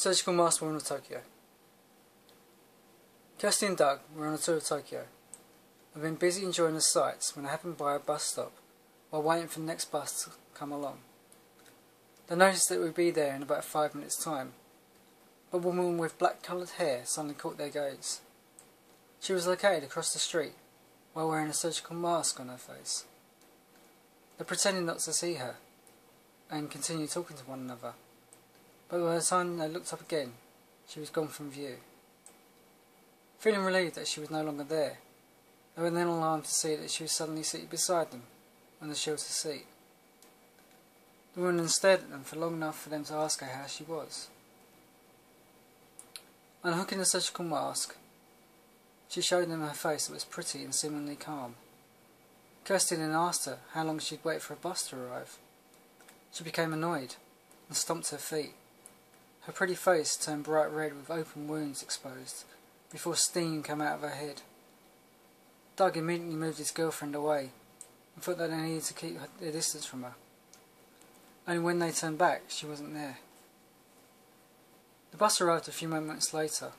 Surgical mask woman of Tokyo. Kirsty and Doug were on a tour of Tokyo. I'd been busy enjoying the sights when I happened by a bus stop while waiting for the next bus to come along. They noticed that we'd be there in about 5 minutes' time, but a woman with black coloured hair suddenly caught their gaze. She was located across the street while wearing a surgical mask on her face. They pretended not to see her and continued talking to one another, but by the time they looked up again, she was gone from view. Feeling relieved that she was no longer there, they were then alarmed to see that she was suddenly seated beside them on the shelter seat. The woman then stared at them for long enough for them to ask her how she was. Unhooking the surgical mask, she showed them her face that was pretty and seemingly calm. Kirsty then asked her how long she'd wait for a bus to arrive. She became annoyed and stomped her feet. Her pretty face turned bright red with open wounds exposed before steam came out of her head. Doug immediately moved his girlfriend away and thought that they needed to keep their distance from her. Only when they turned back, she wasn't there. The bus arrived a few moments later,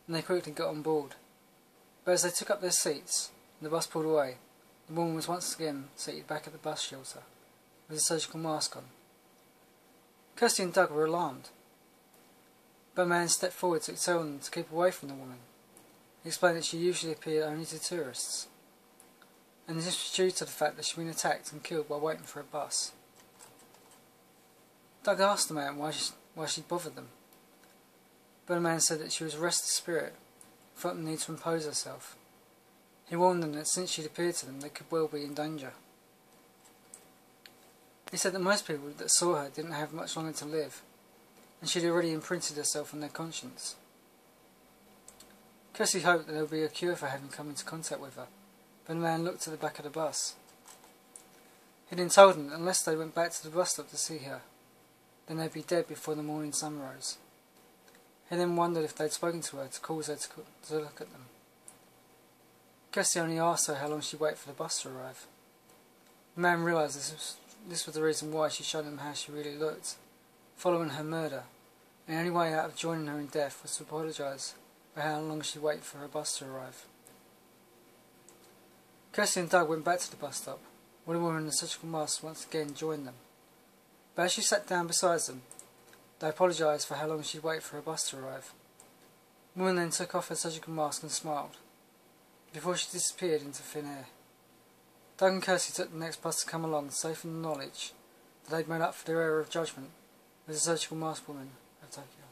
and they quickly got on board. But as they took up their seats and the bus pulled away, the woman was once again seated back at the bus shelter with a surgical mask on. Kirsty and Doug were alarmed, but a man stepped forward to tell them to keep away from the woman. He explained that she usually appeared only to tourists, and this was due to the fact that she'd been attacked and killed while waiting for a bus. Doug asked the man why she'd bothered them, but the man said that she was a restless spirit, felt the need to impose herself. He warned them that since she'd appeared to them, they could well be in danger. He said that most people that saw her didn't have much longer to live, and she'd already imprinted herself on their conscience. Kirsty hoped that there would be a cure for having come into contact with her, but the man looked at the back of the bus. He then told them that unless they went back to the bus stop to see her, then they'd be dead before the morning sun rose. He then wondered if they'd spoken to her to cause her to look at them. Kirsty only asked her how long she'd wait for the bus to arrive. The man realised this was the reason why she showed him how she really looked, following her murder, and the only way out of joining her in death was to apologise for how long she'd wait for her bus to arrive. Kirsty and Doug went back to the bus stop, where the woman in the surgical mask once again joined them. But as she sat down beside them, they apologised for how long she'd wait for her bus to arrive. The woman then took off her surgical mask and smiled, before she disappeared into thin air. Doug and Kirsty took the next bus to come along, safe in the knowledge that they'd made up for their error of judgment with the surgical mask woman of Tokyo.